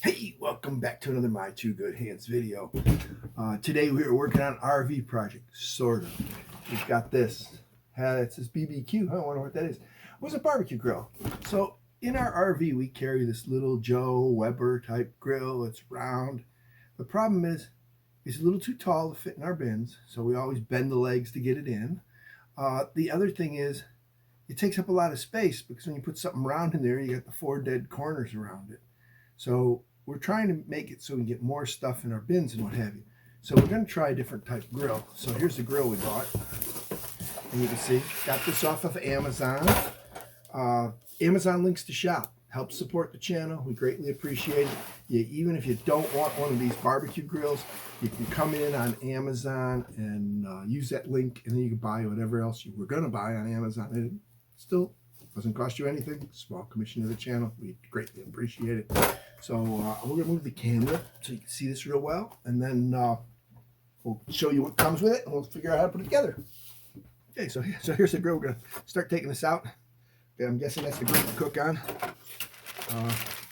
Hey, welcome back to another My Two Good Hands video. Today we are working on an RV project, sort of. We've got this. It says BBQ. I don't wonder what that is. It was a barbecue grill. So in our RV we carry this little Joe Weber type grill. It's round. The problem is it's a little too tall to fit in our bins, so we always bend the legs to get it in. The other thing is it takes up a lot of space because when you put something round in there, you got the four dead corners around it. So we're trying to make it so we can get more stuff in our bins and what have you. So we're going to try a different type of grill. So here's the grill we bought. And you can see, got this off of Amazon. Amazon links to shop. Helps support the channel. We greatly appreciate it. Even if you don't want one of these barbecue grills, you can come in on Amazon and use that link, and then you can buy whatever else you were going to buy on Amazon. And it still doesn't cost you anything. Small commission to the channel. We greatly appreciate it. So we're going to move the camera so you can see this real well, and then we'll show you what comes with it, and we'll figure out how to put it together. Okay, so here's the grill. We're going to start taking this out. Okay, I'm guessing that's the grill to cook on.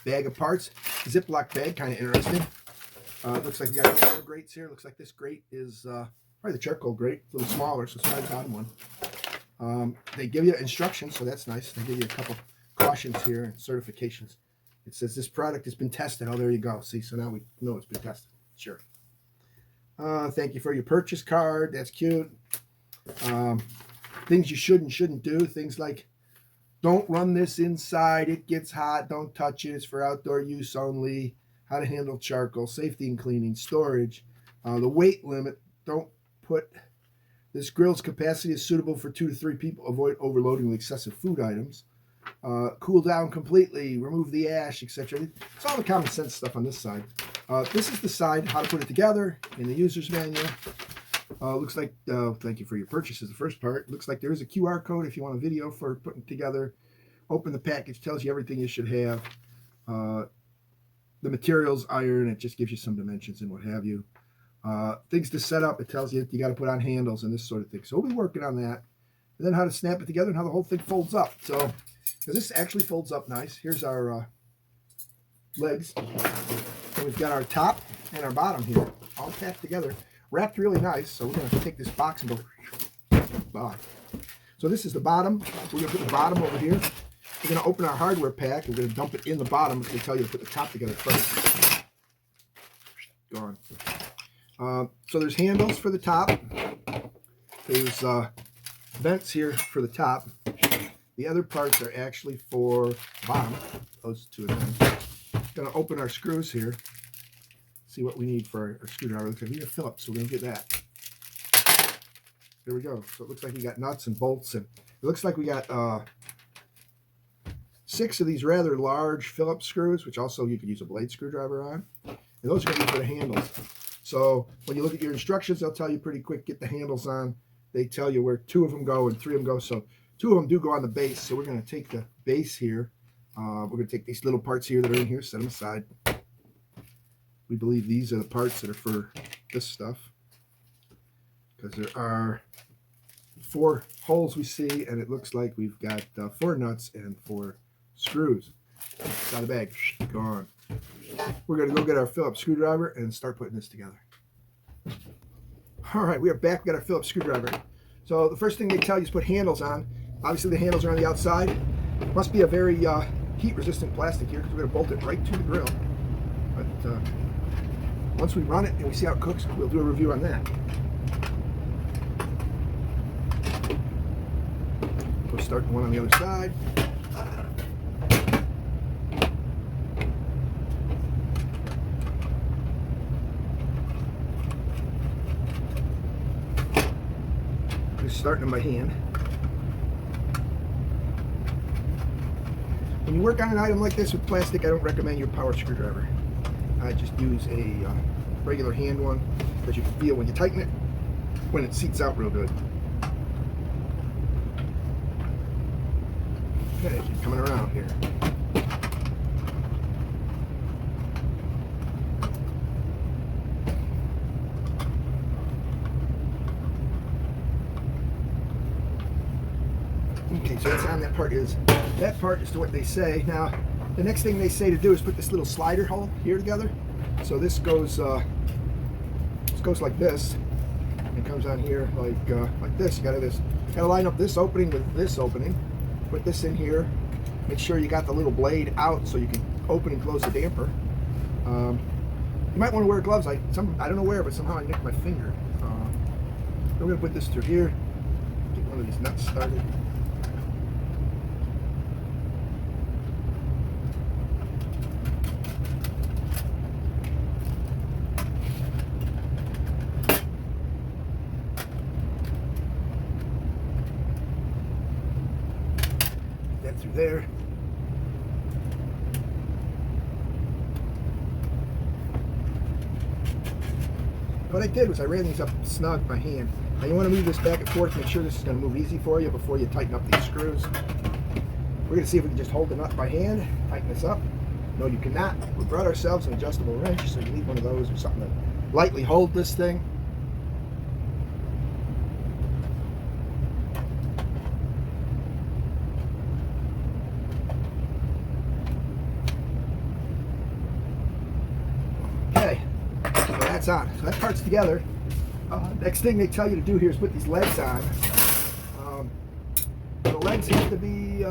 Bag of parts. Ziploc bag, kind of interesting. Looks like we got a couple more grates here. Looks like this grate is probably the charcoal grate. It's a little smaller, so it's probably the bottom one. They give you instructions, so that's nice. They give you a couple cautions here and certifications. It says this product has been tested. Oh, there you go. See, so now we know it's been tested. Sure. Thank you for your purchase card. That's cute. Things you should and shouldn't do. Things like don't run this inside. It gets hot. Don't touch it. It's for outdoor use only. How to handle charcoal. Safety and cleaning. Storage. The weight limit. Don't put... This grill's capacity is suitable for 2 to 3 people. Avoid overloading with excessive food items. Cool down completely, remove the ash, etc. It's all the common sense stuff on this side. This is the side, how to put it together in the user's manual. Looks like, thank you for your purchase is the first part. Looks like there is a QR code if you want a video for putting it together. Open the package, tells you everything you should have. The materials, iron, it just gives you some dimensions and what have you. Things to set up, it tells you got to put on handles and this sort of thing. So we'll be working on that. And then how to snap it together and how the whole thing folds up. So, because this actually folds up nice. Here's our legs. And we've got our top and our bottom here all tacked together, wrapped really nice. So we're going to take this box and go by. So this is the bottom. We're going to put the bottom over here. We're going to open our hardware pack. We're going to dump it in the bottom. It's going to tell you to put the top together first. Gone. So there's handles for the top. There's vents here for the top. The other parts are actually for bottom. Those two of them. Going to open our screws here. See what we need for our screwdriver. Looks like we need a Phillips, so we're going to get that. There we go. So it looks like we got nuts and bolts, and it looks like we got 6 of these rather large Phillips screws, which also you could use a blade screwdriver on. And those are going to be for the handles. So when you look at your instructions, they'll tell you pretty quick, get the handles on. They tell you where 2 of them go and 3 of them go. So 2 of them do go on the base. So we're going to take the base here. We're going to take these little parts here that are in here, set them aside. We believe these are the parts that are for this stuff, because there are 4 holes we see, and it looks like we've got 4 nuts and 4 screws. It's out of the bag. Gone. We're going to go get our Phillips screwdriver and start putting this together. All right, we are back. We got our Phillips screwdriver. So the first thing they tell you is put handles on. Obviously the handles are on the outside. It must be a very heat-resistant plastic here because we're going to bolt it right to the grill. But once we run it and we see how it cooks, we'll do a review on that. We'll start one on the other side. Just starting them by hand. When you work on an item like this with plastic, I don't recommend your power screwdriver. I just use a regular hand one, because you can feel when you tighten it, when it seats out real good. Okay, keep coming around here. Okay, so that's on that part is to what they say. Now, The next thing they say to do is put this little slider hole here together. So this goes like this. It comes on here like this. You gotta line up this opening with this opening. Put this in here. Make sure you got the little blade out so you can open and close the damper. You might want to wear gloves. I don't know where, but somehow I nicked my finger. We're gonna put this through here. Get one of these nuts started. That through there. What I did was I ran these up snug by hand. Now you want to move this back and forth, make sure this is going to move easy for you before you tighten up these screws. We're going to see if we can just hold the nut by hand, tighten this up. No, you cannot. We brought ourselves an adjustable wrench, so you need one of those or something to lightly hold this thing. Okay, so that's on. So that part's together. Next thing they tell you to do here is put these legs on. The legs have to be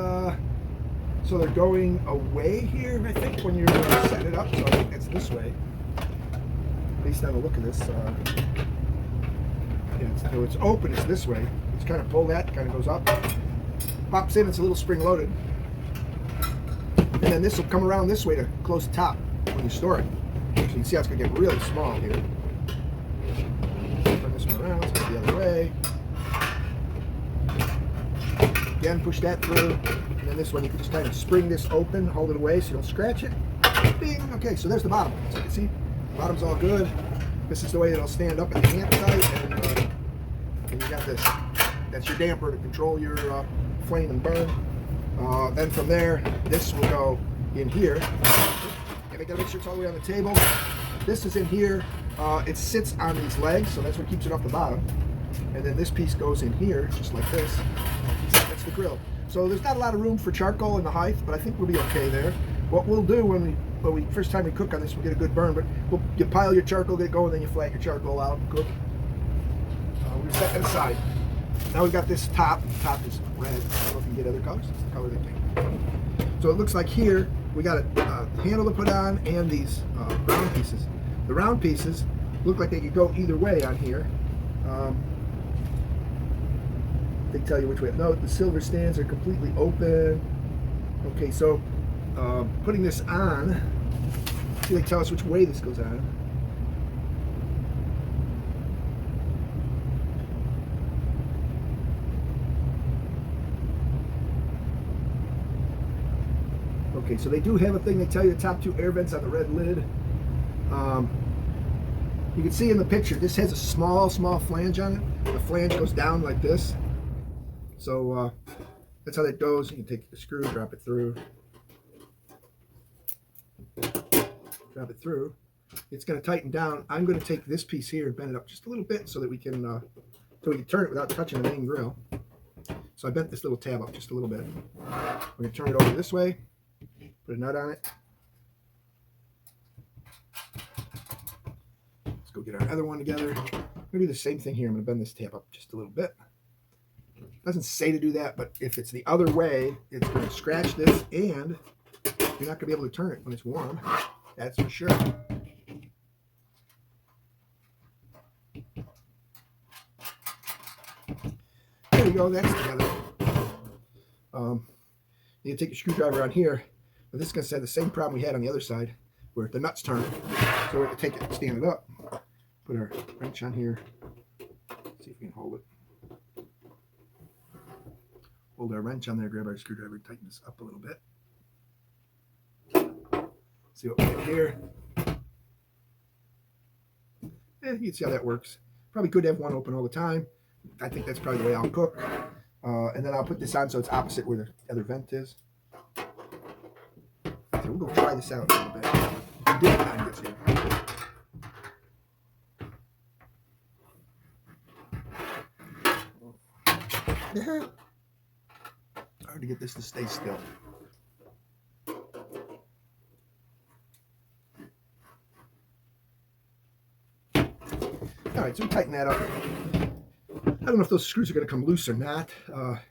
so they're going away here, I think, when you're setting it up. So I think that's this way, based on the look of this. Yeah, so it's open, it's this way. It's kind of pull that, kind of goes up, pops in. It's a little spring loaded, and then this will come around this way to close the top when you store it. So you can see how it's going to get really small here. Turn this one around, let's go the other way. Again, push that through, and then this one you can just kind of spring this open, hold it away so you don't scratch it. Bing! Okay, so there's the bottom. So you can see, the bottom's all good. This is the way it'll stand up at the campsite, and you got this. That's your damper to control your flame and burn. Then from there, this will go in here. And I gotta make sure it's all the way on the table. This is in here. It sits on these legs, so that's what keeps it off the bottom. And then this piece goes in here, just like this. That's the grill. So there's not a lot of room for charcoal in the height, but I think we'll be okay there. What we'll do when we first time we cook on this, we'll get a good burn. But you pile your charcoal, get it going, then you flat your charcoal out and cook. We're set that aside. Now we've got this top. The top is red. I don't know if you can get other colors. It's the color they pick. So it looks like here we got a handle to put on and these round pieces. The round pieces look like they could go either way on here. They tell you which way. No, the silver stands are completely open. Okay, so putting this on, see, they tell us which way this goes on. Okay, so they do have a thing, they tell you the top two air vents on the red lid. You can see in the picture, this has a small flange on it. The flange goes down like this. So that's how that goes. You can take the screw, drop it through. Drop it through. It's going to tighten down. I'm going to take this piece here and bend it up just a little bit so that we can turn it without touching the main grill. So I bent this little tab up just a little bit. We're going to turn it over this way. Put a nut on it. Let's go get our other one together. I'm going to do the same thing here. I'm going to bend this tab up just a little bit. It doesn't say to do that, but if it's the other way, it's going to scratch this, and you're not going to be able to turn it when it's warm. That's for sure. There you go. That's together. You can take your screwdriver on here, but this is going to have the same problem we had on the other side, where the nuts turn. So we're going to take it and stand it up. Put our wrench on here. See if we can hold it. Hold our wrench on there, grab our screwdriver, tighten this up a little bit. See what we get here. You can see how that works. Probably could have one open all the time. I think that's probably the way I'll cook. And then I'll put this on so it's opposite where the other vent is. So we'll go try this out a little bit. Different time gets here. Hard to get this to stay still. All right, so we tighten that up. I don't know if those screws are going to come loose or not. Let's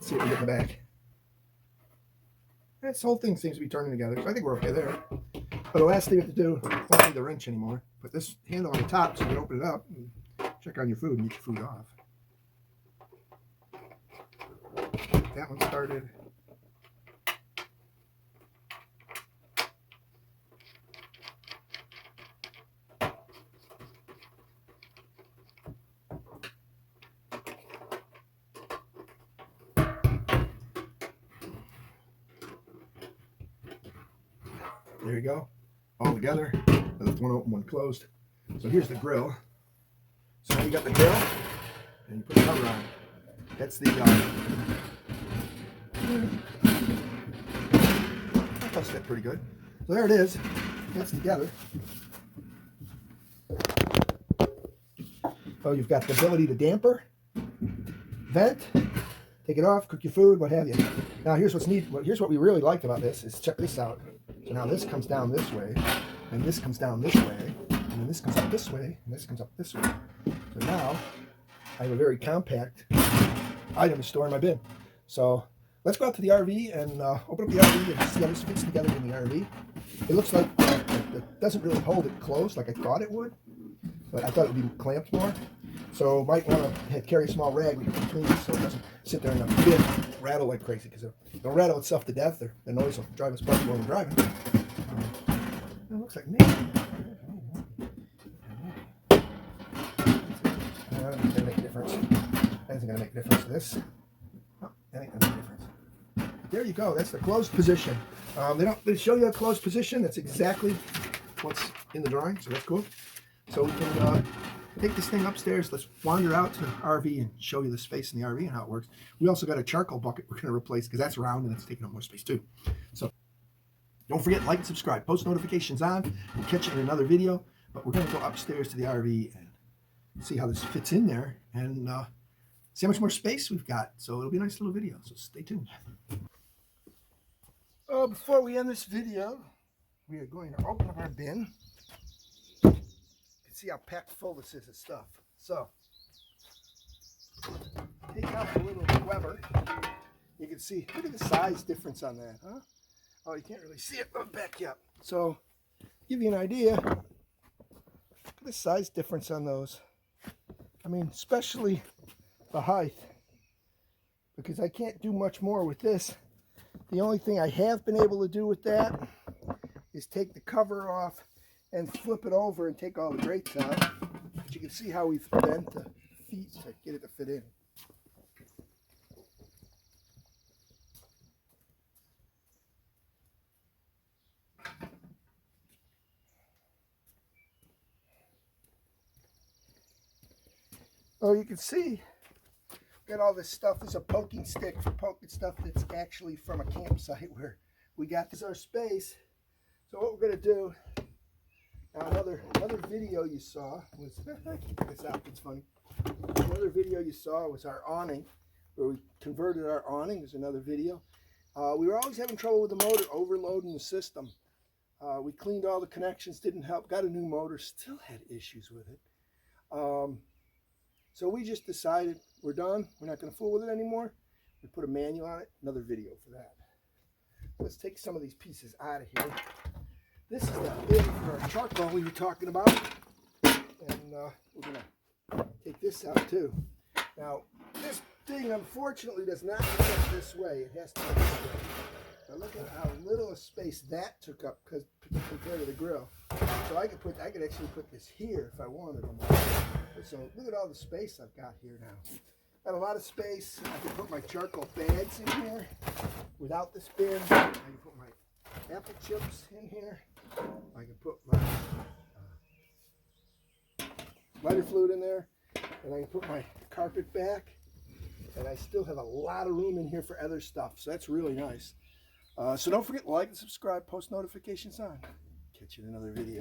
see if we get them back. This whole thing seems to be turning together, so I think we're okay there. But the last thing we have to do, I don't need the wrench anymore. Put this handle on the top so you can open it up and check on your food and get your food off. Get that one started. There you go, all together. I left one open, one closed. So here's the grill. So now you got the grill, and you put the cover on. That's the, that does fit pretty good. So there it is. That's together. So you've got the ability to damper, vent, take it off, cook your food, what have you. Now here's what's neat. Here's what we really liked about this is check this out. So now this comes down this way, and this comes down this way, and then this comes up this way, and this comes up this way. So now I have a very compact item to store in my bin. So let's go out to the RV and open up the RV and see how this fits together in the RV. It looks like it doesn't really hold it closed like I thought it would, but I thought it would be clamped more. So might want to carry a small rag between these so it doesn't sit there in the bin rattle like crazy, because it'll rattle itself to death, or the noise will drive us bucky when we're driving. It looks like me. That ain't gonna make a difference. That isn't gonna make a difference to this. No, that ain't gonna make a difference. But there you go. That's the closed position. They show you a closed position. That's exactly what's in the drawing, so that's cool. So we can take this thing upstairs. Let's wander out to the RV and show you the space in the RV and how it works. We also got a charcoal bucket we're going to replace because that's round and it's taking up more space too. So don't forget, like and subscribe. Post notifications on. We'll catch you in another video. But we're going to go upstairs to the RV and see how this fits in there and see how much more space we've got. So it'll be a nice little video. So stay tuned. Before we end this video, we are going to open up our bin. See how packed full this is of stuff. So take out the little Weber. You can see, look at the size difference on that, huh? Oh, you can't really see it back yet. So give you an idea, look at the size difference on those. I mean, especially the height, because I can't do much more with this. The only thing I have been able to do with that is take the cover off and flip it over and take all the grates out. But you can see how we've bent the feet to get it to fit in. Oh, you can see, got all this stuff. There's a poking stick for poking stuff that's actually from a campsite where we got this our space. So what we're going to do, another video you saw was, this outfit's funny. Another video you saw was our awning, where we converted our awning. There's another video. We were always having trouble with the motor, overloading the system. We cleaned all the connections, didn't help. Got a new motor, still had issues with it. So we just decided we're done. We're not going to fool with it anymore. We put a manual on it. Another video for that. Let's take some of these pieces out of here. This is the bin for our charcoal we were talking about. And we're going to take this out too. Now, this thing unfortunately does not fit this way. It has to go this way. Now look at how little of space that took up compared to the grill. So I could actually put this here if I wanted them. So look at all the space I've got here now. Got a lot of space. I can put my charcoal bags in here without this bin. I can put my apple chips in here. I can put my lighter fluid in there, and I can put my carpet back, and I still have a lot of room in here for other stuff, so that's really nice. So don't forget to like and subscribe, post notifications on. Catch you in another video.